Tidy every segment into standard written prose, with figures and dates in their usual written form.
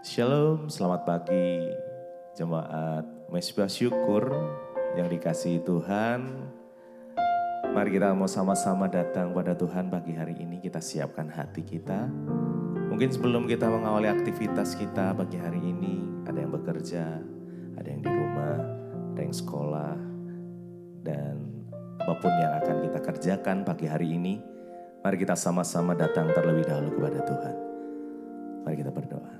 Shalom, selamat pagi jemaat Mesbah Syukur yang dikasihi Tuhan. Mari kita mau sama-sama datang pada Tuhan pagi hari ini, kita siapkan hati kita. Mungkin sebelum kita mengawali aktivitas kita pagi hari ini, ada yang bekerja, ada yang di rumah, ada yang sekolah, dan apapun yang akan kita kerjakan pagi hari ini, mari kita sama-sama datang terlebih dahulu kepada Tuhan. Mari kita berdoa.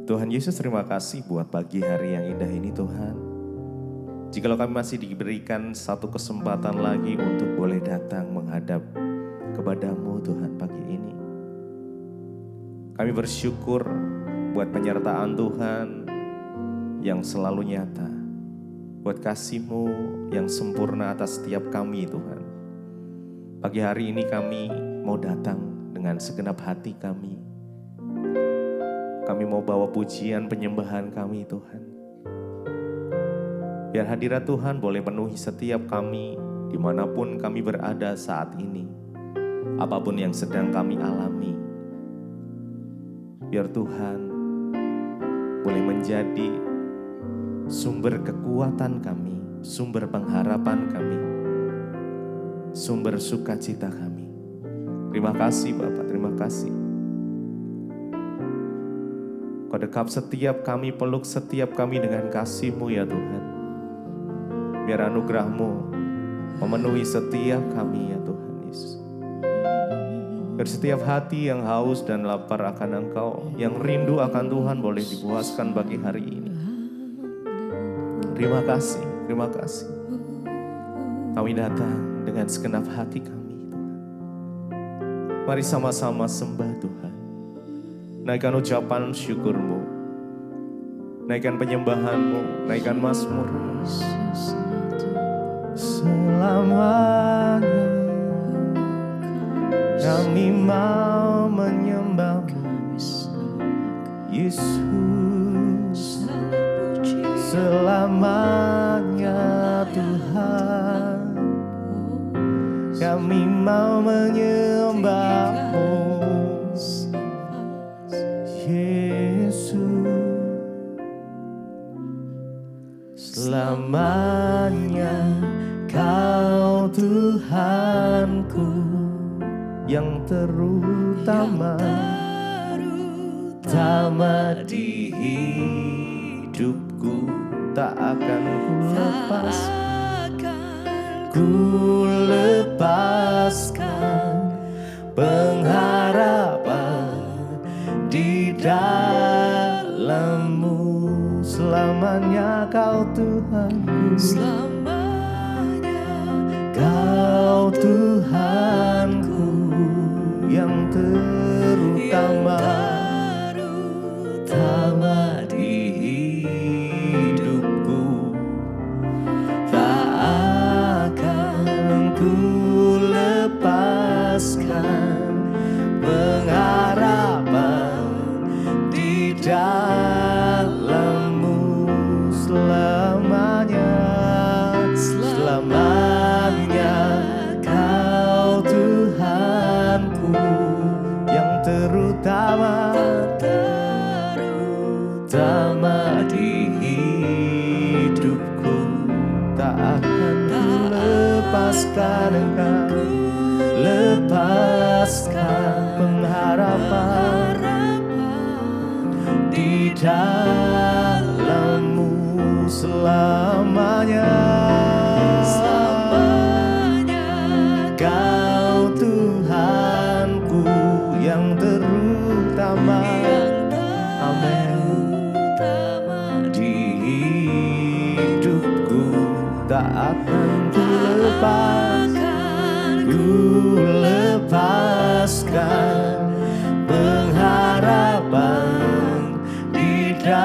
Tuhan Yesus, terima kasih buat pagi hari yang indah ini Tuhan. Jikalau kami masih diberikan satu kesempatan lagi untuk boleh datang menghadap kepadamu Tuhan pagi ini. Kami bersyukur buat penyertaan Tuhan yang selalu nyata. Buat kasih-Mu yang sempurna atas setiap kami Tuhan. Pagi hari ini kami mau datang dengan segenap hati kami. Kami mau bawa pujian penyembahan kami Tuhan. Biar hadirat Tuhan boleh penuhi setiap kami dimanapun kami berada saat ini. Apapun yang sedang kami alami. Biar Tuhan boleh menjadi sumber kekuatan kami, sumber pengharapan kami, sumber sukacita kami. Terima kasih Bapak, terima kasih. Kau dekap setiap kami, peluk setiap kami dengan kasih-Mu ya Tuhan. Biar anugerah-Mu memenuhi setiap kami ya Tuhan Yesus. Biar setiap hati yang haus dan lapar akan Engkau, yang rindu akan Tuhan boleh dipuaskan pagi hari ini. Terima kasih, terima kasih. Kami datang dengan segenap hati kami Tuhan. Mari sama-sama sembah Tuhan. Naikkan ucapan syukur-Mu, naikkan penyembahan-Mu, naikkan mazmur-Mu. Selamanya kami mau menyembah-Mu, Yesus. Selamanya Tuhan, kami mau menyembah-Mu, Yesus. Selamanya Kau Tuhanku yang terutama di hidupku, tak akan ku lepaskan pengharapan di dalam-Mu. Selamanya Kau Tuhanku, selamanya Kau Tuhanku yang terutama di hidupku, tak akan ku lepaskan pengharapan di dalam-Mu. Selamanya Kau Tuhanku yang terutama di hidupku, tak akan ku lepaskan Engkau, lepaskan pengharapan di dalam-Mu. Selamanya Kau Tuhanku yang terutama, amin, di hidupku, tak akan ku lepaskan pengharapan di dalam-Mu.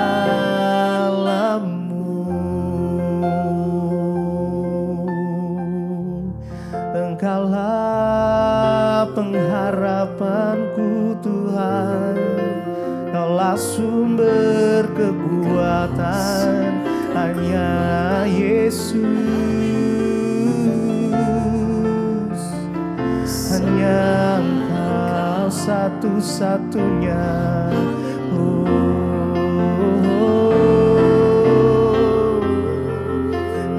Engkaulah pengharapanku Tuhan, Kaulah sumber kekuatan, hanya Yesus, hanya Engkau satu-satunya.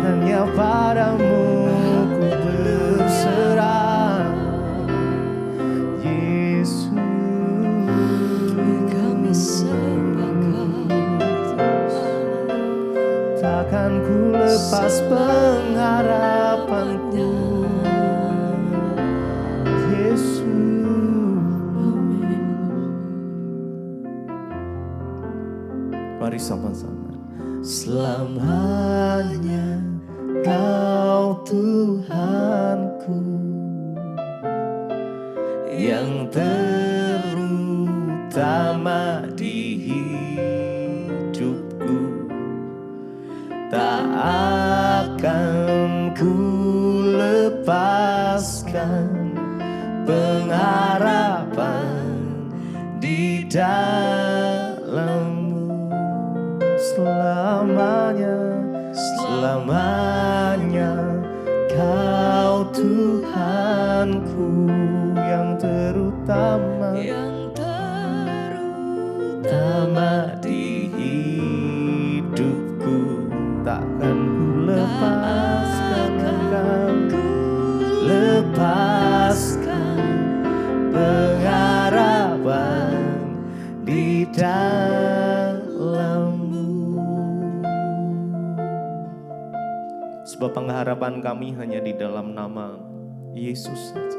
Hanya padamu ku berserah, Yesus. Kami Takkan ku lepas pengharapanku, Yesus. Mari sama-sama. Selamanya Kau Tuhanku, yang terutama di hidupku. Tak akan ku lepaskan pengharapan di dalam-Mu. Selamanya, selamanya Kau Tuhanku, yang terutama di hidupku. Takkan ku lepaskan pengharapan di dalam-Mu. Sebab pengharapan kami hanya di dalam nama Yesus saja.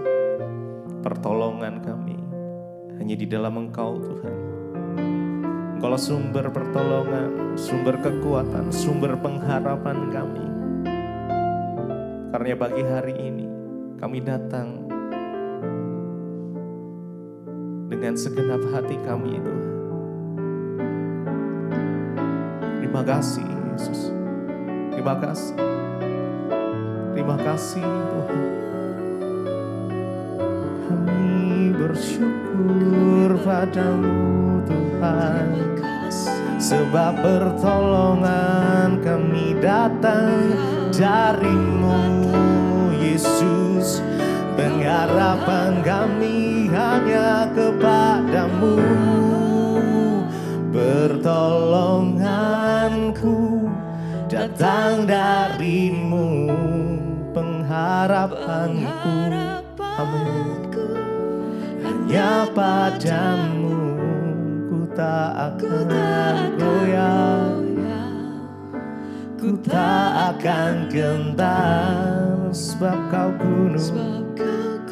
Pertolongan kami hanya di dalam Engkau, Tuhan. Engkaulah sumber pertolongan, sumber kekuatan, sumber pengharapan kami. Karena pagi hari ini kami datang dengan segenap hati kami, Tuhan. Terima kasih, Yesus. Terima kasih. Terima kasih, Tuhan. Kami bersyukur padamu, Tuhan. Sebab pertolongan kami datang dari-Mu, Yesus. Pengharapan kami hanya kepadamu. Pertolonganku datang dari-Mu, pengharapanku, amin, hanya padamu. Ku tak akan goyah, ku tak akan gentar. Sebab Kau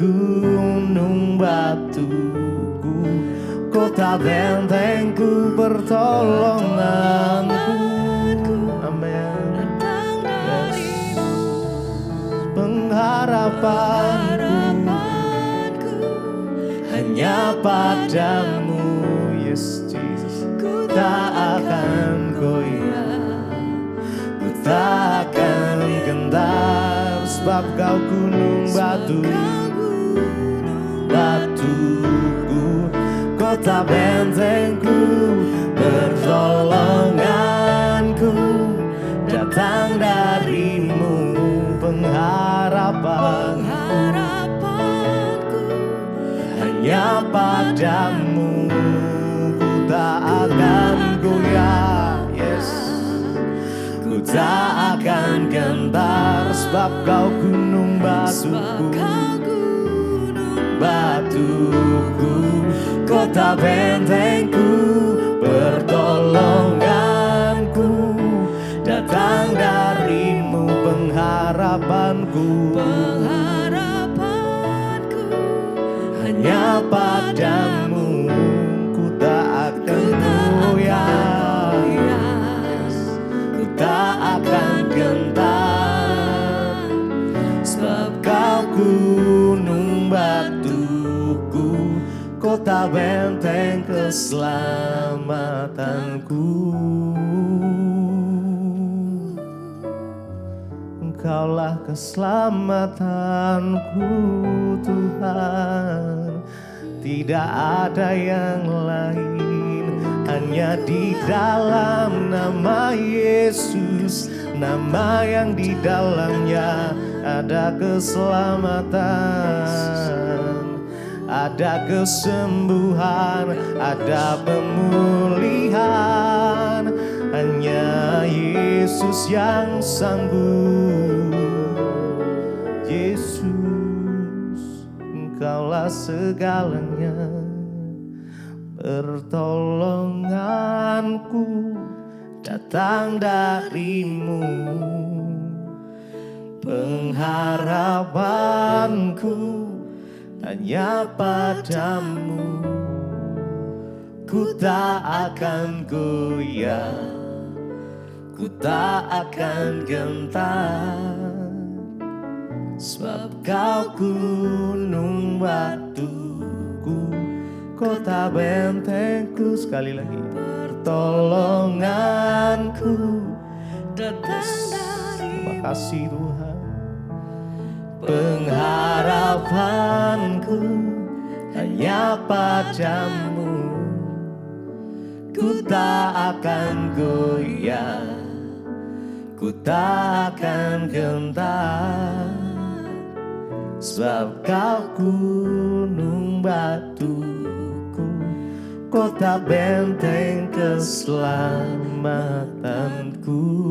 gunung batuku, kota bentengku, pertolonganku, amin. Yes. Pengharapanku hanya padamu, yes Jesus. Ku tak akan goyah, ku tak akan gentar. Sebab Kau gunung batuku, kota bentengku, pertolonganku datang dari-Mu, pengharapanku hanya padamu. Ku tak akan goyah, yes, ku tak akan gentar. Sebab Kau gunung batuku, kota bentengku, pertolonganku datang dari-Mu, pengharapanku hanya padamu. Ku tak akan goyah, ku tak akan gentar. Sebab Kau gunung batuku, kota benteng keselamatanku. Engkaulah keselamatanku, Tuhan. Tidak ada yang lain, hanya di dalam nama Yesus, nama yang di dalamnya ada keselamatan, ada kesembuhan, ada pemulihan. Hanya Yesus yang sanggup. Yesus, Engkaulah segalanya. Pertolonganku datang darimu, pengharapanku hanya padamu. Ku tak akan goyah, ku tak akan gentar, sebab Kau gunung batuku, kota bentengku. Sekali lagi, pertolonganku datang dari. Terima kasih Tuhan. Pengharapanku hanya padamu, ku tak akan goyah, ku tak akan gentar, sebab Kau gunung batuku, kota benteng keselamatanku.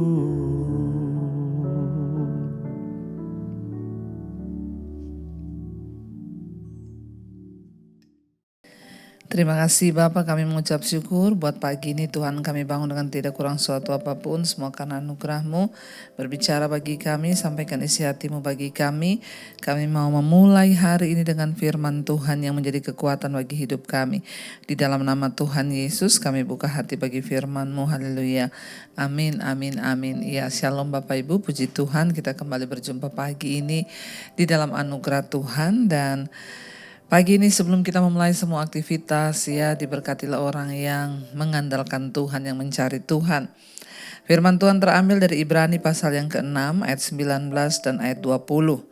Terima kasih Bapak, kami mengucap syukur buat pagi ini Tuhan kami bangun dengan tidak kurang suatu apapun. Semua karena anugerah-Mu berbicara bagi kami, sampaikan isi hati-Mu bagi kami. Kami mau memulai hari ini dengan firman Tuhan yang menjadi kekuatan bagi hidup kami. Di dalam nama Tuhan Yesus kami buka hati bagi firman-Mu. Haleluya. Amin, amin, amin. Ya, shalom Bapak Ibu, puji Tuhan kita kembali berjumpa pagi ini di dalam anugerah Tuhan. Dan pagi ini sebelum kita memulai semua aktivitas, ya diberkatilah orang yang mengandalkan Tuhan, yang mencari Tuhan. Firman Tuhan terambil dari Ibrani pasal yang ke-6 ayat 19 dan ayat 20.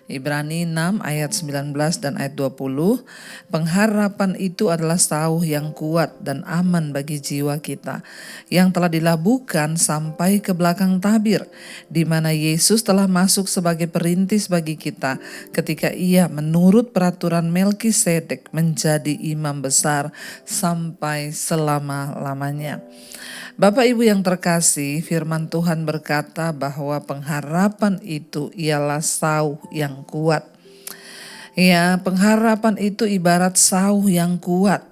Ibrani 6 ayat 19 dan ayat 20. Pengharapan itu adalah sauh yang kuat dan aman bagi jiwa kita, yang telah dilabuhkan sampai ke belakang tabir, di mana Yesus telah masuk sebagai perintis bagi kita ketika Ia menurut peraturan Melkisedek menjadi imam besar sampai selama-lamanya. Bapak Ibu yang terkasih, firman Tuhan berkata bahwa pengharapan itu ialah sauh yang kuat. Ya, pengharapan itu ibarat sauh yang kuat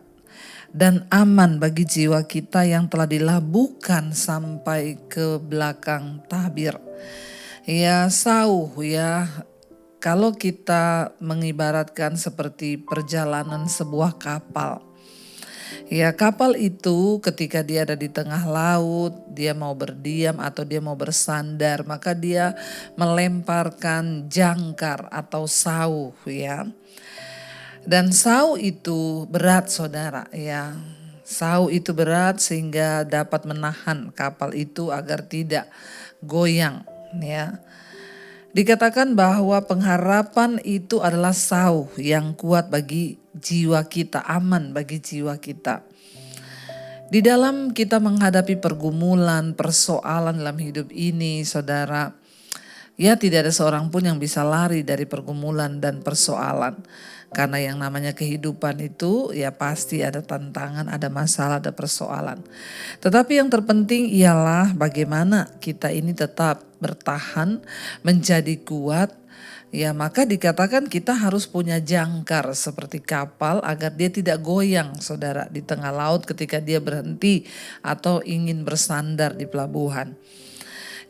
dan aman bagi jiwa kita yang telah dilabuhkan sampai ke belakang tabir. Ya, sauh ya, kalau kita mengibaratkan seperti perjalanan sebuah kapal. Ya, kapal itu ketika dia ada di tengah laut, dia mau berdiam atau dia mau bersandar, maka dia melemparkan jangkar atau sauh ya. Dan sauh itu berat saudara ya. Sauh itu berat sehingga dapat menahan kapal itu agar tidak goyang ya. Dikatakan bahwa pengharapan itu adalah sauh yang kuat bagi jiwa kita, aman bagi jiwa kita. Di dalam kita menghadapi pergumulan, persoalan dalam hidup ini, saudara, ya tidak ada seorang pun yang bisa lari dari pergumulan dan persoalan. Karena yang namanya kehidupan itu ya pasti ada tantangan, ada masalah, ada persoalan. Tetapi yang terpenting ialah bagaimana kita ini tetap bertahan, menjadi kuat. Ya, maka dikatakan kita harus punya jangkar seperti kapal agar dia tidak goyang, saudara, di tengah laut ketika dia berhenti atau ingin bersandar di pelabuhan.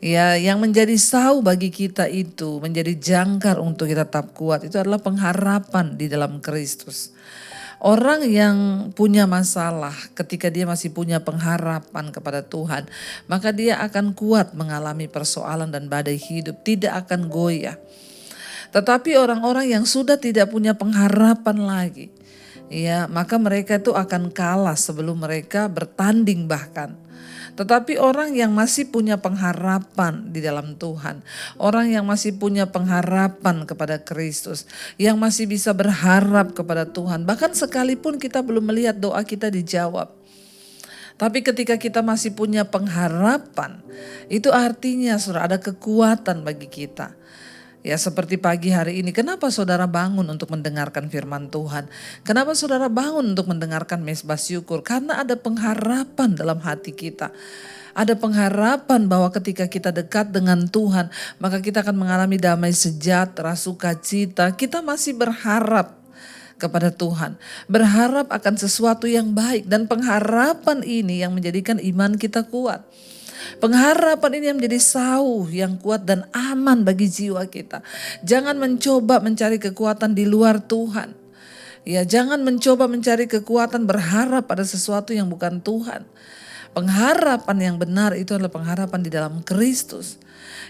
Ya, yang menjadi sauh bagi kita itu, menjadi jangkar untuk kita tetap kuat, itu adalah pengharapan di dalam Kristus. Orang yang punya masalah ketika dia masih punya pengharapan kepada Tuhan, maka dia akan kuat mengalami persoalan dan badai hidup, tidak akan goyah. Tetapi orang-orang yang sudah tidak punya pengharapan lagi, ya, maka mereka itu akan kalah sebelum mereka bertanding bahkan. Tetapi orang yang masih punya pengharapan di dalam Tuhan, orang yang masih punya pengharapan kepada Kristus, yang masih bisa berharap kepada Tuhan, bahkan sekalipun kita belum melihat doa kita dijawab. Tapi ketika kita masih punya pengharapan, itu artinya saudara ada kekuatan bagi kita. Ya seperti pagi hari ini, kenapa saudara bangun untuk mendengarkan firman Tuhan? Kenapa saudara bangun untuk mendengarkan mezbah syukur? Karena ada pengharapan dalam hati kita. Ada pengharapan bahwa ketika kita dekat dengan Tuhan, maka kita akan mengalami damai sejahtera, sukacita. Kita masih berharap kepada Tuhan, berharap akan sesuatu yang baik, dan pengharapan ini yang menjadikan iman kita kuat. Pengharapan ini yang menjadi sauh yang kuat dan aman bagi jiwa kita. Jangan mencoba mencari kekuatan di luar Tuhan. Ya, jangan mencoba mencari kekuatan berharap pada sesuatu yang bukan Tuhan. Pengharapan yang benar itu adalah pengharapan di dalam Kristus.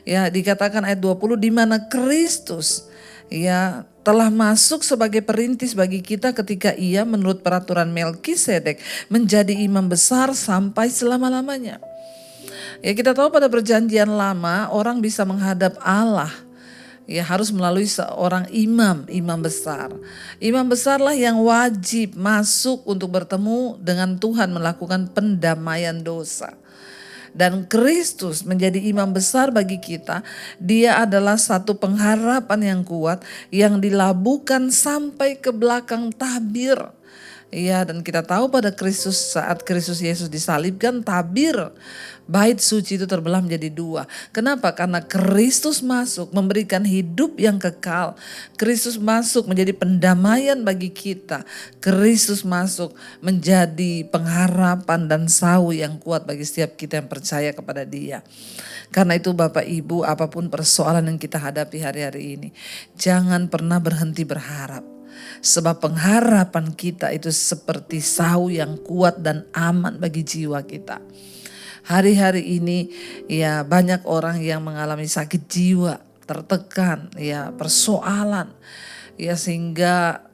Ya, dikatakan ayat 20, di mana Kristus ya telah masuk sebagai perintis bagi kita ketika ia menurut peraturan Melkisedek menjadi imam besar sampai selama-lamanya. Ya, kita tahu pada perjanjian lama orang bisa menghadap Allah ya harus melalui seorang imam besar. Imam besarlah yang wajib masuk untuk bertemu dengan Tuhan melakukan pendamaian dosa. Dan Kristus menjadi imam besar bagi kita. Dia adalah satu pengharapan yang kuat yang dilabuhkan sampai ke belakang tabir. Ya, dan kita tahu pada Kristus, saat Kristus Yesus disalibkan, tabir bait suci itu terbelah menjadi dua. Kenapa? Karena Kristus masuk memberikan hidup yang kekal. Kristus masuk menjadi pendamaian bagi kita. Kristus masuk menjadi pengharapan dan sauh yang kuat bagi setiap kita yang percaya kepada Dia. Karena itu Bapak Ibu, apapun persoalan yang kita hadapi hari-hari ini, jangan pernah berhenti berharap. Sebab pengharapan kita itu seperti sauh yang kuat dan aman bagi jiwa kita. Hari-hari ini ya banyak orang yang mengalami sakit jiwa, tertekan, ya persoalan, ya sehingga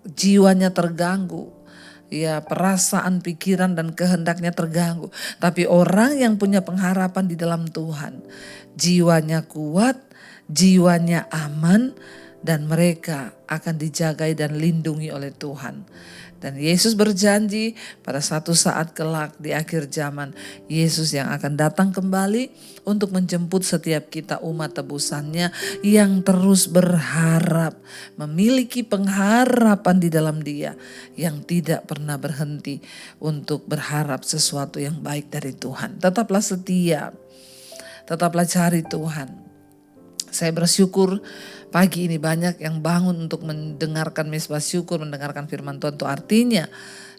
jiwanya terganggu. Ya, perasaan, pikiran dan kehendaknya terganggu. Tapi orang yang punya pengharapan di dalam Tuhan, jiwanya kuat, jiwanya aman, dan mereka akan dijagai dan lindungi oleh Tuhan. Dan Yesus berjanji pada satu saat kelak di akhir zaman, Yesus yang akan datang kembali untuk menjemput setiap kita umat tebusannya yang terus berharap, memiliki pengharapan di dalam Dia, yang tidak pernah berhenti untuk berharap sesuatu yang baik dari Tuhan. Tetaplah setia, tetaplah cari Tuhan. Saya bersyukur pagi ini banyak yang bangun untuk mendengarkan mezbah syukur, mendengarkan firman Tuhan. Itu artinya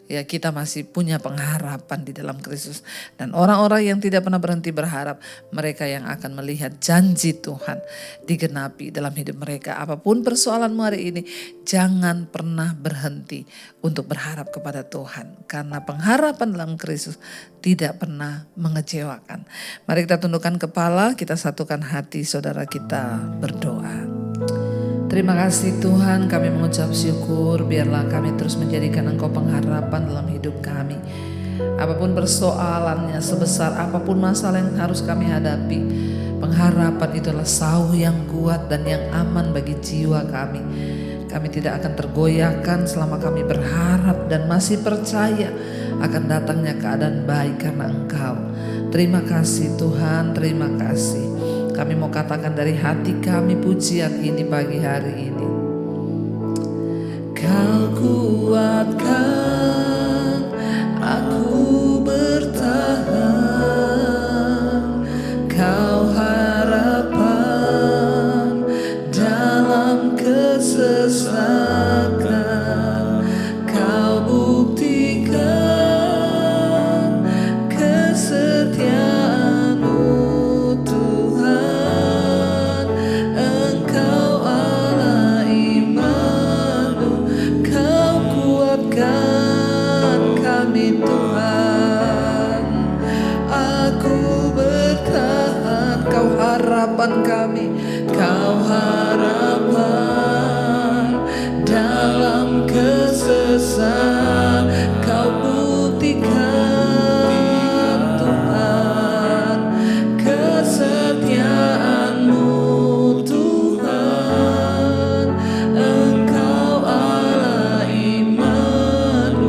ya kita masih punya pengharapan di dalam Kristus. Dan orang-orang yang tidak pernah berhenti berharap, mereka yang akan melihat janji Tuhan digenapi dalam hidup mereka. Apapun persoalanmu hari ini, jangan pernah berhenti untuk berharap kepada Tuhan. Karena pengharapan dalam Kristus tidak pernah mengecewakan. Mari kita tundukkan kepala, kita satukan hati, saudara kita berdoa. Terima kasih Tuhan, kami mengucap syukur, biarlah kami terus menjadikan Engkau pengharapan dalam hidup kami. Apapun persoalannya, sebesar apapun masalah yang harus kami hadapi, pengharapan itulah sauh yang kuat dan yang aman bagi jiwa kami. Kami tidak akan tergoyahkan selama kami berharap dan masih percaya akan datangnya keadaan baik karena Engkau. Terima kasih Tuhan, terima kasih. Kami mau katakan dari hati kami pujian ini pagi hari ini. Kau kuatkan aku bertahan, Kau harapan dalam kesesakan, Kau buktikan kesetiaan-Mu. Harapan kami, Kau harapan dalam kesesatan, Kau buktikan Tuhan kesetiaan-Mu Tuhan, Engkau Allah Immanuel.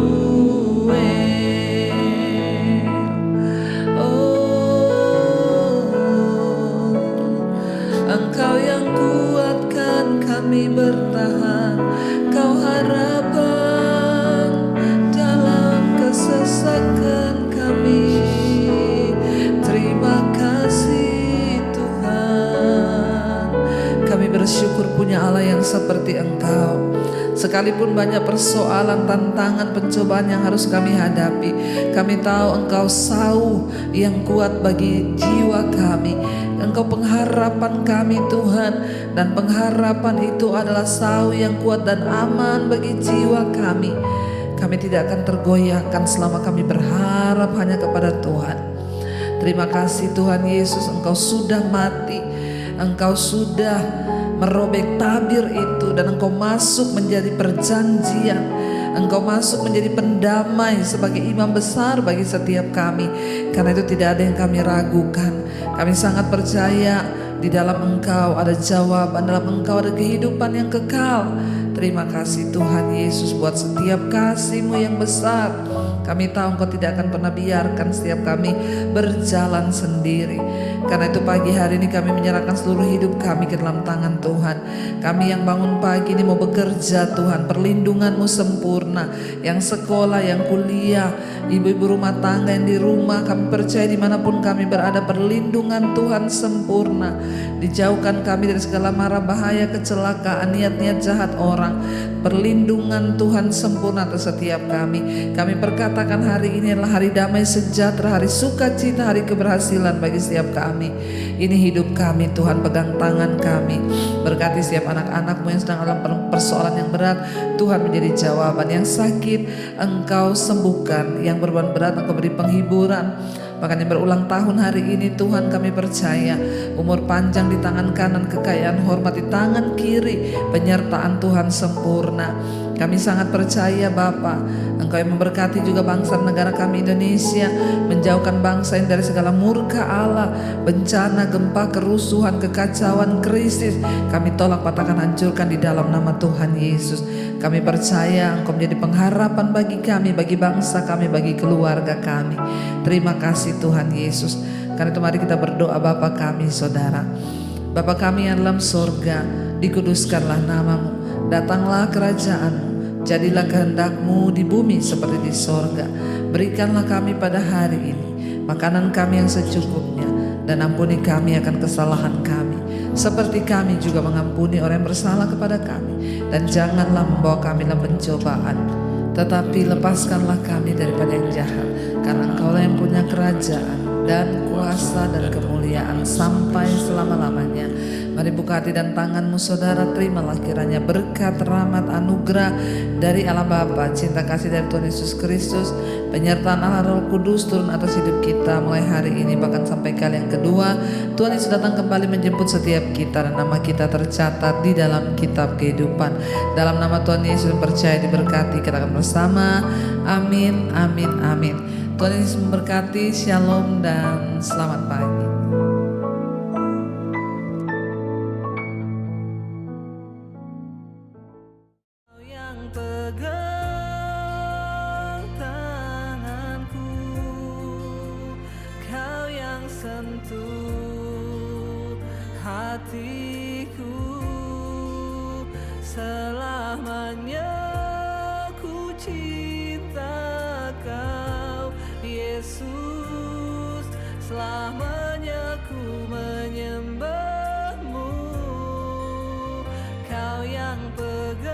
Engkau yang ku seperti Engkau. Sekalipun banyak persoalan, tantangan, pencobaan yang harus kami hadapi, kami tahu Engkau sauh yang kuat bagi jiwa kami. Engkau pengharapan kami Tuhan, dan pengharapan itu adalah sauh yang kuat dan aman bagi jiwa kami. Kami tidak akan tergoyahkan selama kami berharap hanya kepada Tuhan. Terima kasih Tuhan Yesus, Engkau sudah mati, Engkau sudah merobek tabir itu, dan Engkau masuk menjadi perjanjian. Engkau masuk menjadi pendamai sebagai imam besar bagi setiap kami. Karena itu tidak ada yang kami ragukan. Kami sangat percaya di dalam Engkau ada jawaban, dalam Engkau ada kehidupan yang kekal. Terima kasih Tuhan Yesus buat setiap kasih-Mu yang besar. Kami tahu Engkau tidak akan pernah biarkan setiap kami berjalan sendiri. Karena itu pagi hari ini kami menyerahkan seluruh hidup kami ke dalam tangan Tuhan. Kami yang bangun pagi ini mau bekerja Tuhan, perlindungan-Mu sempurna. Yang sekolah, yang kuliah, ibu-ibu rumah tangga yang di rumah, kami percaya dimanapun kami berada, perlindungan Tuhan sempurna. Dijauhkan kami dari segala mara bahaya, kecelakaan, niat-niat jahat orang. Perlindungan Tuhan sempurna atas setiap kami. Kami perkatakan hari ini adalah hari damai sejahtera, hari sukacita, hari keberhasilan bagi setiap kami. Ini hidup kami Tuhan, pegang tangan kami. Berkati setiap anak-anak-Mu yang sedang dalam persoalan yang berat, Tuhan menjadi jawaban. Yang sakit Engkau sembuhkan, yang beban berat Engkau beri penghiburan. Bahkan yang berulang tahun hari ini Tuhan, kami percaya umur panjang di tangan kanan, kekayaan hormat di tangan kiri, penyertaan Tuhan sempurna. Kami sangat percaya Bapa, Engkau yang memberkati juga bangsa negara kami Indonesia, menjauhkan bangsa ini dari segala murka Allah, bencana, gempa, kerusuhan, kekacauan, krisis. Kami tolak, patahkan, hancurkan di dalam nama Tuhan Yesus. Kami percaya Engkau menjadi pengharapan bagi kami, bagi bangsa kami, bagi keluarga kami. Terima kasih Tuhan Yesus. Karena itu mari kita berdoa. Bapa kami saudara, Bapa kami yang dalam surga, dikuduskanlah nama-Mu, datanglah kerajaan-Mu, jadilah kehendak-Mu di bumi seperti di sorga. Berikanlah kami pada hari ini makanan kami yang secukupnya, dan ampuni kami akan kesalahan kami, seperti kami juga mengampuni orang yang bersalah kepada kami. Dan janganlah membawa kami dalam pencobaan, tetapi lepaskanlah kami daripada yang jahat. Karena Engkaulah yang punya kerajaan dan kuasa dan kemuliaan sampai selama-lamanya. Mari buka hati dan tangan-Mu saudara, terimalah kiranya berkat, rahmat, anugerah dari Allah Bapa, cinta kasih dari Tuhan Yesus Kristus, penyertaan Allah Roh Kudus turun atas hidup kita mulai hari ini bahkan sampai kali yang kedua. Tuhan Yesus datang kembali menjemput setiap kita, dan nama kita tercatat di dalam kitab kehidupan. Dalam nama Tuhan Yesus percaya diberkati, kita akan bersama. Amin, amin, amin. Tuhan Yesus memberkati. Shalom dan selamat pagi. Sentuh hatiku, selamanya ku cinta Kau Yesus, selamanya ku menyembah-Mu. Kau yang pegang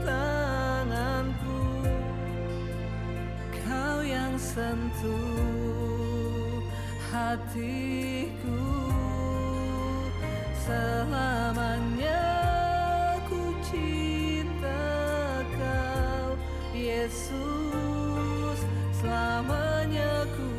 tanganku, Kau yang sentuh hatiku, selamanya ku cinta Kau Yesus, selamanya ku